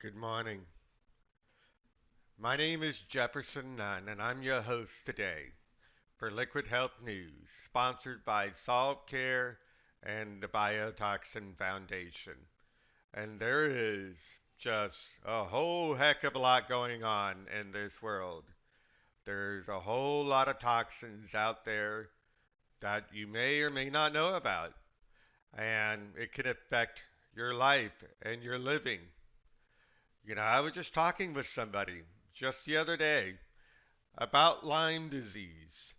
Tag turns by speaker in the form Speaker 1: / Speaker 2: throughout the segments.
Speaker 1: Good morning. My name is Jefferson Nunn, and I'm your host today for Liquid Health News, sponsored by Solve Care and the Biotoxin Foundation. And there is just a whole heck of a lot going on in this world. There's a whole lot of toxins out there that you may or may not know about, and it can affect your life and your living. I was just talking with somebody just the other day about Lyme disease,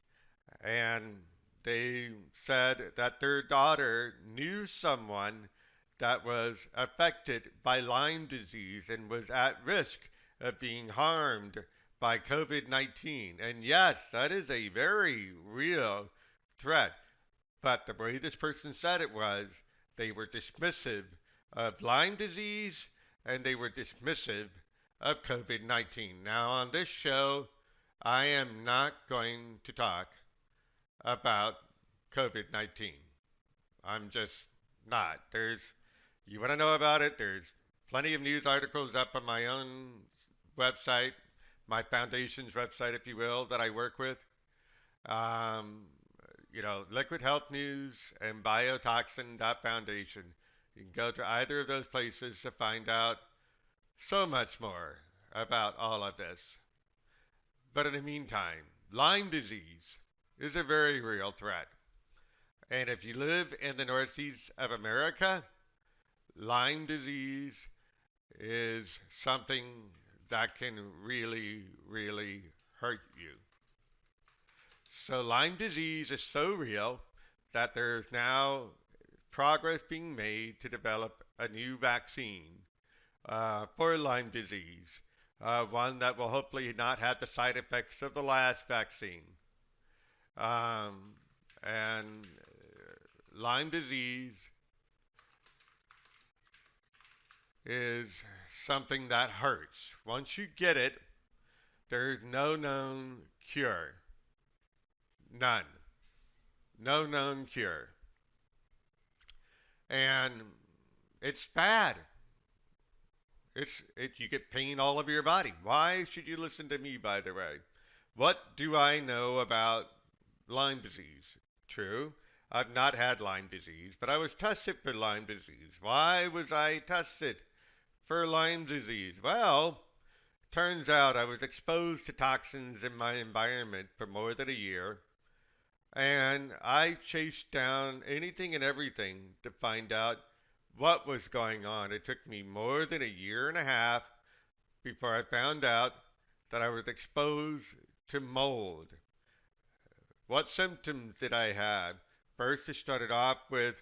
Speaker 1: and they said that their daughter knew someone that was affected by Lyme disease and was at risk of being harmed by COVID 19. And yes, that is a very real threat. But the way this person said it was they were dismissive of Lyme disease and they were dismissive of COVID 19. Now, on this show, I am not going to talk about COVID 19. I'm just not. You want to know about it? There's plenty of news articles up on my own website, my foundation's website, if you will, that I work with. Um, Liquid Health News and Biotoxin Foundation. You can go to either of those places to find out so much more about all of this. But in the meantime, Lyme disease is a very real threat. And if you live in the northeast of America, Lyme disease is something that can really, really hurt you. So Lyme disease is so real that there's now progress being made to develop a new vaccine for Lyme disease, one that will hopefully not have the side effects of the last vaccine. Um, and Lyme disease is something that hurts. Once you get it, there's no known cure. None. No known cure. And it's bad. You get pain all over your body. Why should you listen to me, by the way? What do I know about Lyme disease? True, I've not had Lyme disease, but I was tested for Lyme disease. Why was I tested for Lyme disease? Well, turns out I was exposed to toxins in my environment for more than a year, and I chased down anything and everything to find out what was going on. It took me more than a year and a half before I found out that I was exposed to mold. What symptoms did I have? First, it started off with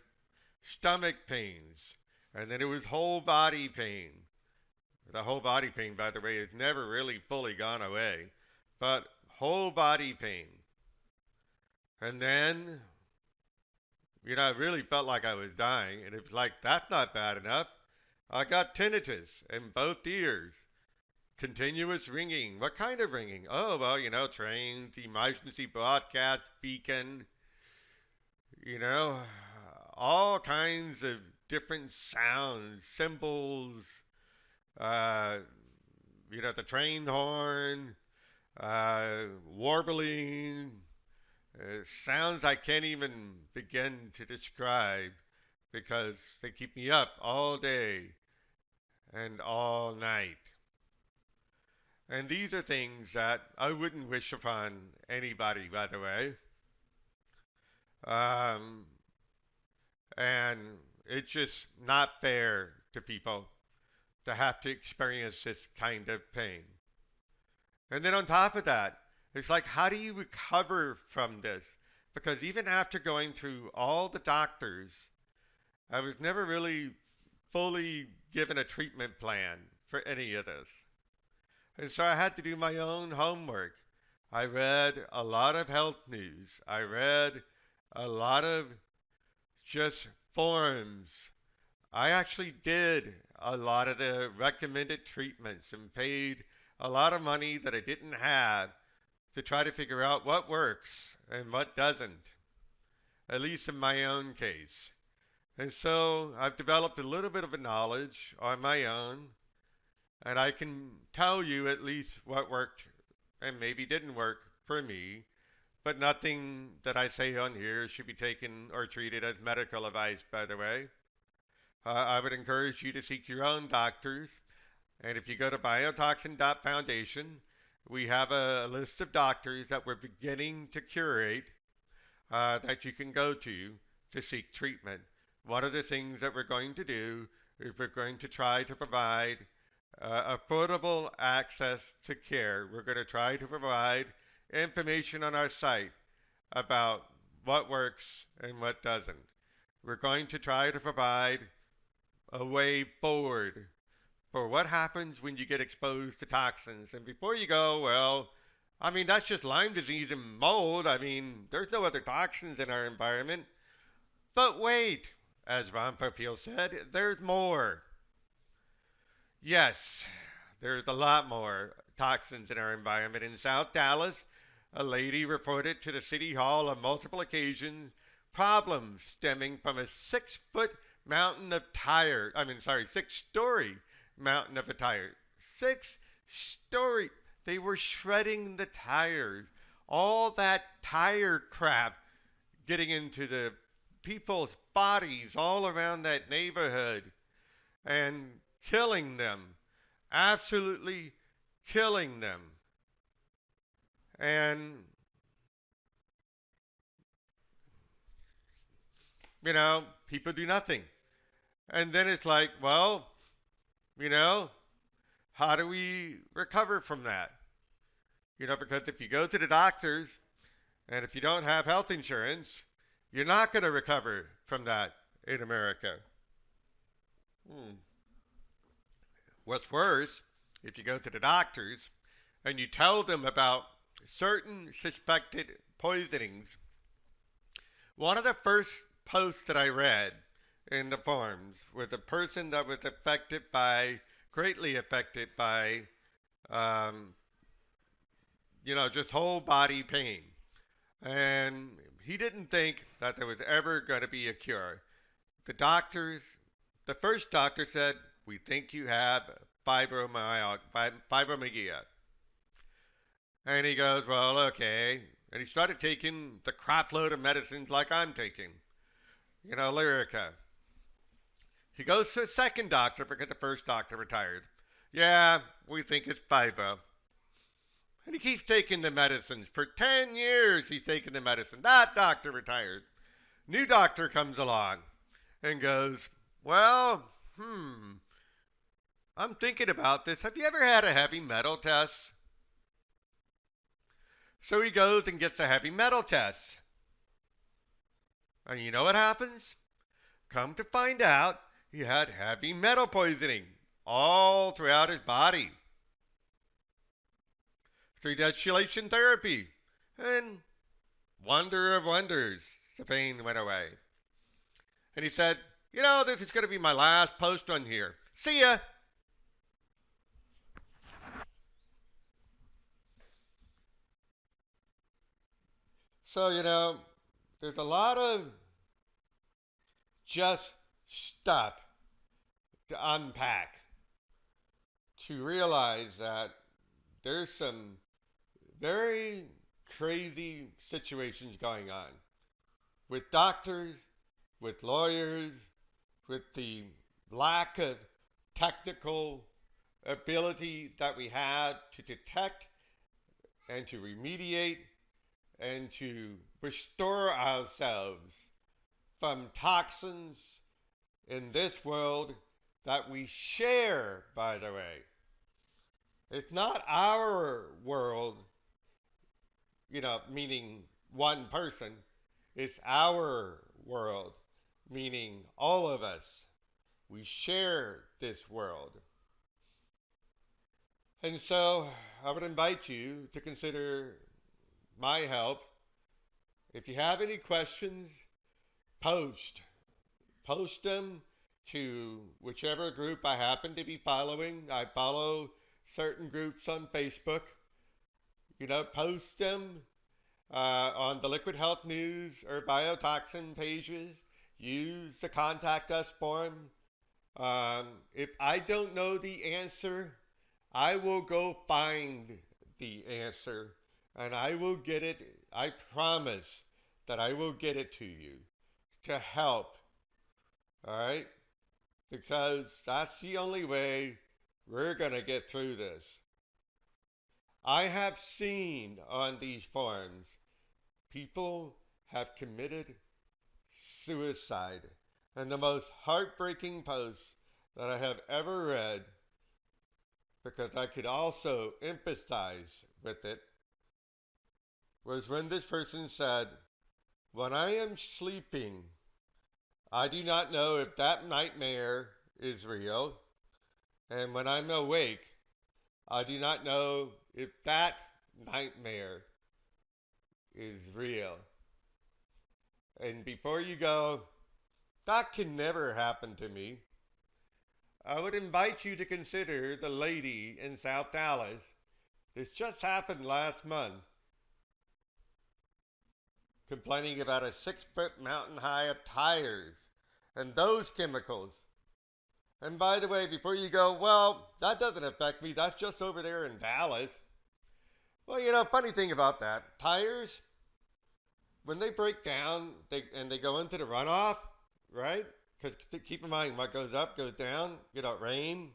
Speaker 1: stomach pains, and then it was whole body pain. The whole body pain, by the way, has never really fully gone away, but whole body pain. And then, I really felt like I was dying, and it was like, that's not bad enough. I got tinnitus in both ears. Continuous ringing. What kind of ringing? Oh, well, trains, emergency broadcast beacon, you know, all kinds of different sounds, symbols, uh, the train horn, warbling, sounds I can't even begin to describe because they keep me up all day and all night. And these are things that I wouldn't wish upon anybody, by the way. Um, and it's just not fair to people to have to experience this kind of pain. And then on top of that, it's like, how do you recover from this? Because even after going through all the doctors, I was never really fully given a treatment plan for any of this. And so I had to do my own homework. I read a lot of health news. I read a lot of just forums. I actually did a lot of the recommended treatments and paid a lot of money that I didn't have to try to figure out what works and what doesn't, at least in my own case. And so I've developed a little bit of a knowledge on my own, And I can tell you at least what worked and maybe didn't work for me, but nothing that I say on here should be taken or treated as medical advice, by the way. I would encourage you to seek your own doctors. And if you go to biotoxin.foundation, we have a list of doctors that we're beginning to curate that you can go to seek treatment. One of the things that we're going to do is we're going to try to provide affordable access to care. We're going to try to provide information on our site about what works and what doesn't. We're going to try to provide a way forward for what happens when you get exposed to toxins. And before you go, well, I mean, that's just Lyme disease and mold. I mean, there's no other toxins in our environment. But wait, as Ron Popeil said, there's more. Yes, there's a lot more toxins in our environment. In South Dallas, a lady reported to the city hall on multiple occasions problems stemming from a 6 foot mountain of tire. I mean, sorry, 6 story mountain of a tire. 6 story. They were shredding the tires. All that tire crap getting into the people's bodies all around that neighborhood and killing them, absolutely killing them. And, people do nothing. And then it's like, well, you know, how do we recover from that? Because if you go to the doctors and if you don't have health insurance, you're not going to recover from that in America. Hmm. What's worse, if you go to the doctors and you tell them about certain suspected poisonings, one of the first posts that I read in the forums was a person that was greatly affected by, um, just whole body pain. And he didn't think that there was ever going to be a cure. The doctors, the first doctor said, we think you have fibromyalgia. And he goes, well, okay. And he started taking the crap load of medicines like I'm taking, Lyrica. He goes to a second doctor because the first doctor retired. Yeah, we think it's fibro. And he keeps taking the medicines. For 10 years, he's taking the medicine. That doctor retired. New doctor comes along and goes, well, I'm thinking about this. Have you ever had a heavy metal test? So he goes and gets a heavy metal test. And you know what happens? Come to find out, he had heavy metal poisoning all throughout his body. So he does chelation therapy. And wonder of wonders, the pain went away. And he said, this is going to be my last post on here. See ya. So, there's a lot of just stuff to unpack to realize that there's some very crazy situations going on with doctors, with lawyers, with the lack of technical ability that we had to detect and to remediate and to restore ourselves from toxins in this world that we share, by the way. It's not our world, meaning one person. It's our world, meaning all of us. We share this world. And so I would invite you to consider my help. If you have any questions, post. Post them to whichever group I happen to be following. I follow certain groups on Facebook. Post them on the Liquid Health News or Biotoxin pages. Use the contact us form. If I don't know the answer, I will go find the answer and I will get it. I promise that I will get it to you to help. All right? Because that's the only way we're going to get through this. I have seen on these forums people have committed suicide. And the most heartbreaking post that I have ever read, because I could also empathize with it, was when this person said, "When I am sleeping, I do not know if that nightmare is real. And when I'm awake, I do not know if that nightmare is real." And before you go, that can never happen to me, I would invite you to consider the lady in South Dallas. This just happened last month, complaining about a 6 foot mountain high of tires and those chemicals. And by the way, before you go, well, that doesn't affect me, that's just over there in Dallas. Well, funny thing about that, tires, when they break down and they go into the runoff, right? Because keep in mind, what goes up goes down. Rain.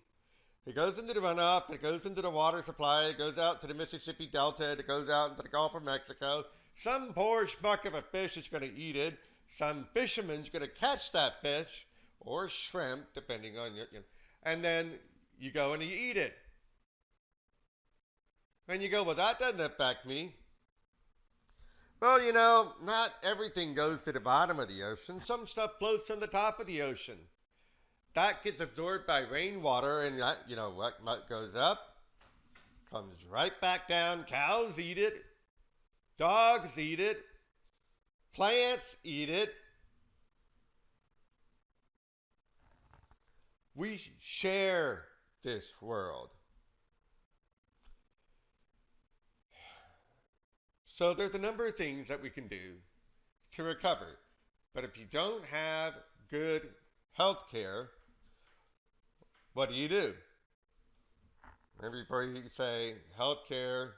Speaker 1: It goes into the runoff, it goes into the water supply, it goes out to the Mississippi Delta, it goes out into the Gulf of Mexico. Some poor schmuck of a fish is going to eat it. Some fisherman's going to catch that fish or shrimp, depending on and then you go and you eat it. And you go, well, that doesn't affect me. Well, not everything goes to the bottom of the ocean. Some stuff floats on the top of the ocean. That gets absorbed by rainwater, and that, what goes up comes right back down. Cows eat it, dogs eat it, plants eat it. We share this world. So there's a number of things that we can do to recover. But if you don't have good health care, what do? Maybe before you say health care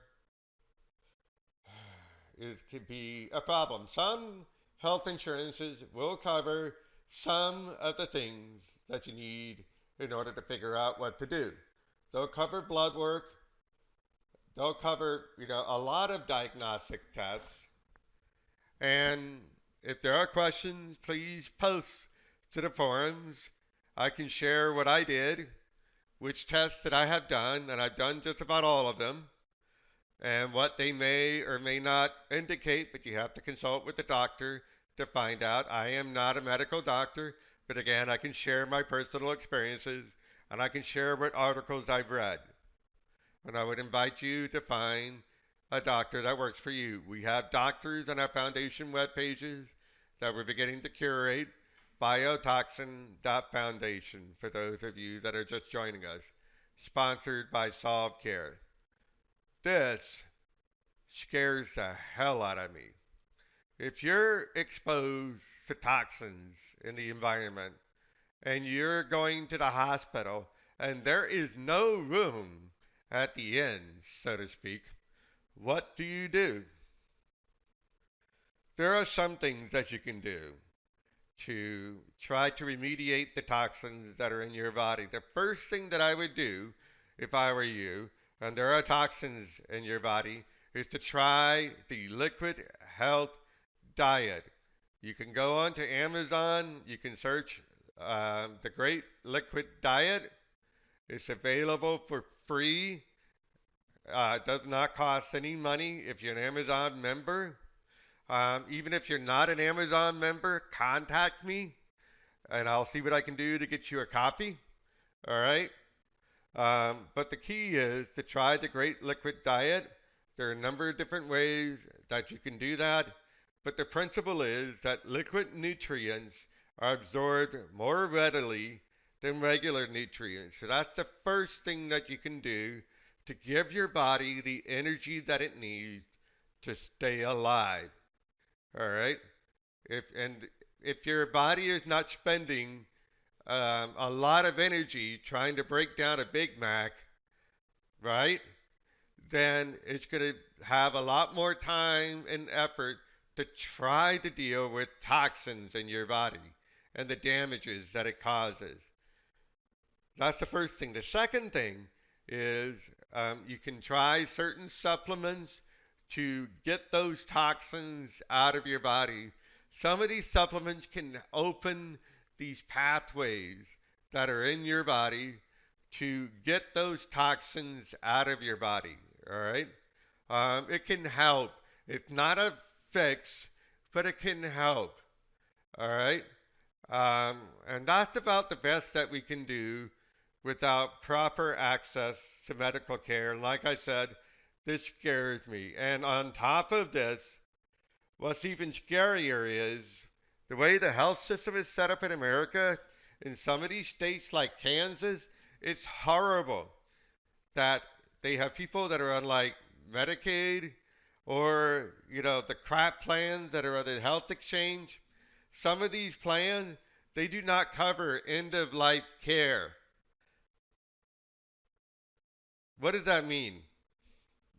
Speaker 1: could be a problem. Some health insurances will cover some of the things that you need in order to figure out what to do. They'll cover blood work. They'll cover, a lot of diagnostic tests. And if there are questions, please post to the forums. I can share what I did, which tests that I have done, and I've done just about all of them, and what they may or may not indicate, but you have to consult with the doctor to find out. I am not a medical doctor, but again, I can share my personal experiences and I can share what articles I've read. And I would invite you to find a doctor that works for you. We have doctors on our foundation web pages that we're beginning to curate. Biotoxin.foundation for those of you that are just joining us. Sponsored by Solve Care. This scares the hell out of me. If you're exposed to toxins in the environment and you're going to the hospital and there is no room at the end, so to speak, what do? There are some things that you can do to try to remediate the toxins that are in your body. The first thing that I would do if I were you, and there are toxins in your body, is to try the Liquid Health Diet. You can go on to Amazon, you can search the Great Liquid Diet. It's available for free. It does not cost any money if you're an Amazon member. Even if you're not an Amazon member, contact me and I'll see what I can do to get you a copy. All right. But the key is to try the Great Liquid Diet. There are a number of different ways that you can do that. But the principle is that liquid nutrients are absorbed more readily than regular nutrients. So that's the first thing that you can do to give your body the energy that it needs to stay alive. All right. If your body is not spending a lot of energy trying to break down a Big Mac, right? Then it's going to have a lot more time and effort to try to deal with toxins in your body and the damages that it causes. That's the first thing. The second thing is you can try certain supplements to get those toxins out of your body. Some of these supplements can open these pathways that are in your body to get those toxins out of your body. All right? It can help. It's not a fix, but it can help. All right? And that's about the best that we can do without proper access to medical care. Like I said, this scares me. And on top of this, what's even scarier is the way the health system is set up in America, in some of these states like Kansas, it's horrible that they have people that are on like Medicaid or, the crap plans that are on the health exchange. Some of these plans, they do not cover end of life care. What does that mean?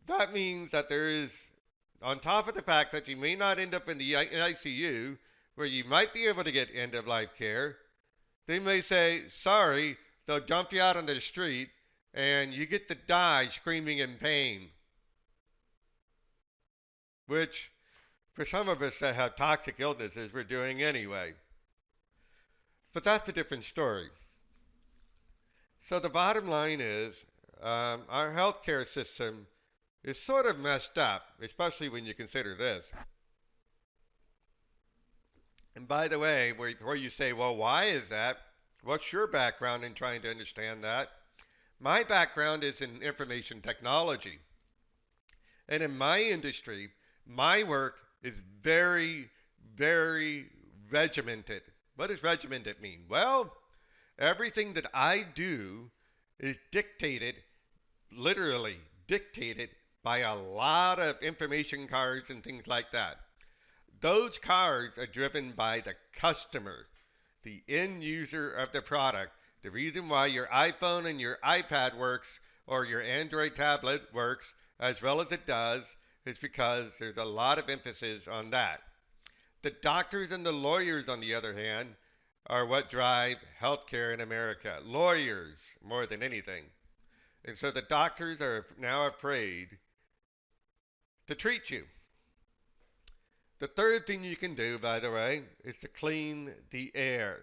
Speaker 1: That means that there is, on top of the fact that you may not end up in the ICU, where you might be able to get end of life care, they may say, sorry, they'll dump you out on the street and you get to die screaming in pain. Which, for some of us that have toxic illnesses, we're doing anyway. But that's a different story. So the bottom line is our healthcare system is sort of messed up, especially when you consider this. And by the way, where you say, well, why is that? What's your background in trying to understand that? My background is in information technology. And in my industry, my work is very, very regimented. What does regimented mean? Well, everything that I do is dictated, literally dictated, by a lot of information cards and things like that. Those cards are driven by the customer, the end user of the product. The reason why your iPhone and your iPad works or your Android tablet works as well as it does is because there's a lot of emphasis on that. The doctors and the lawyers, on the other hand, are what drive healthcare in America. Lawyers, more than anything. And so the doctors are now afraid to treat you. The third thing you can do, by the way, is to clean the air.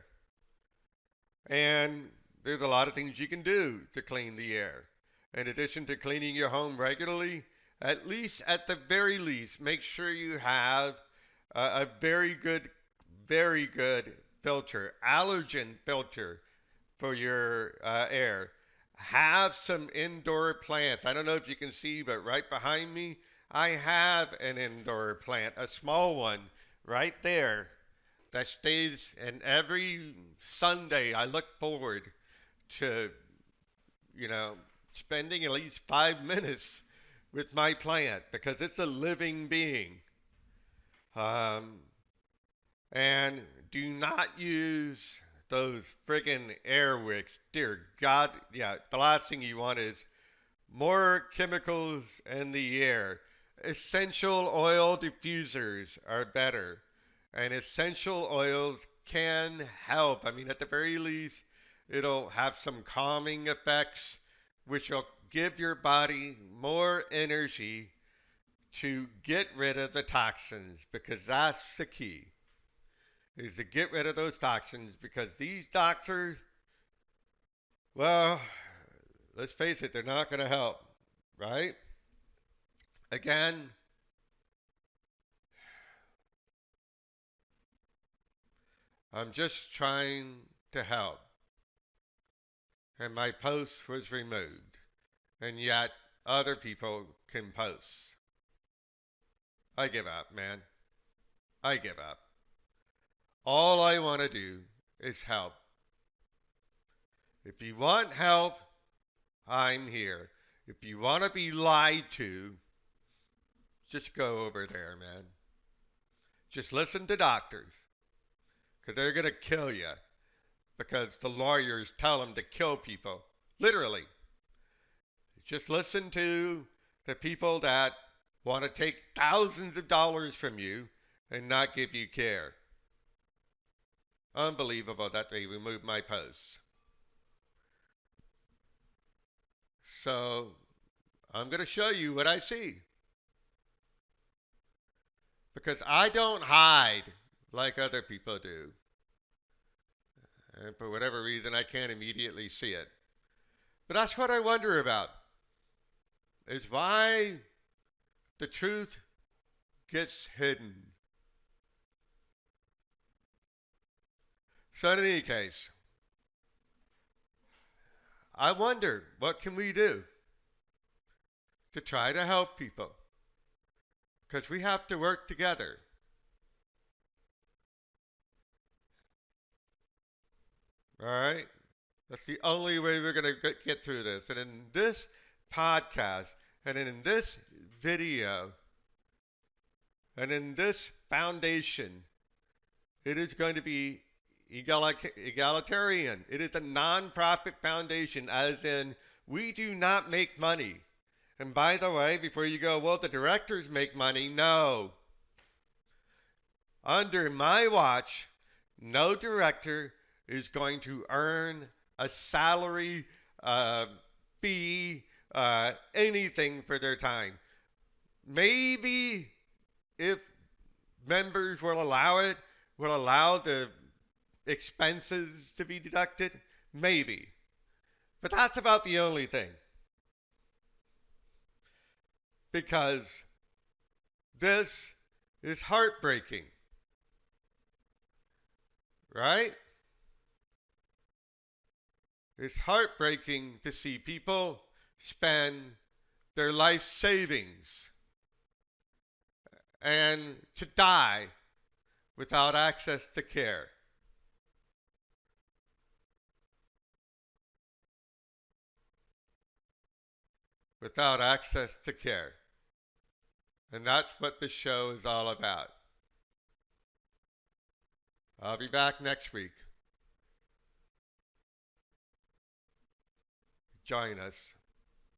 Speaker 1: And there's a lot of things you can do to clean the air. In addition to cleaning your home regularly, at the very least, make sure you have a very good filter, allergen filter for your air. Have some indoor plants. I don't know if you can see, but right behind me, I have an indoor plant, a small one, right there that stays. And every Sunday, I look forward to, you know, spending at least 5 minutes with my plant because it's a living being. Um, and do not use those friggin' air wicks. Dear God, yeah, the last thing you want is more chemicals in the air. Essential oil diffusers are better. And essential oils can help. I mean, at the very least, it'll have some calming effects, which will give your body more energy to get rid of the toxins, because that's the key, is to get rid of those toxins, because these doctors, well, let's face it, they're not going to help, right? Again, I'm just trying to help. And my post was removed. And yet, other people can post. I give up, man. I give up. All I want to do is help. If you want help, I'm here. If you want to be lied to, just go over there, man. Just listen to doctors, because they're going to kill you, because the lawyers tell them to kill people. Literally. Just listen to the people that want to take thousands of dollars from you and not give you care. Unbelievable that they removed my posts. So I'm going to show you what I see. Because I don't hide like other people do. And for whatever reason, I can't immediately see it. But that's what I wonder about, is why the truth gets hidden. So in any case, I wonder, what can we do to try to help people? Because we have to work together. All right? That's the only way we're going to get through this. And in this podcast, and in this video, and in this foundation, it is going to be egalitarian. It is a nonprofit foundation, as in, we do not make money. And by the way, before you go, well, the directors make money. No. Under my watch, no director is going to earn a salary, fee, anything for their time. Maybe if members will allow it, will allow the expenses to be deducted, maybe. But that's about the only thing. Because this is heartbreaking, right? It's heartbreaking to see people spend their life savings and to die without access to care. Without access to care. And that's what this show is all about. I'll be back next week. Join us.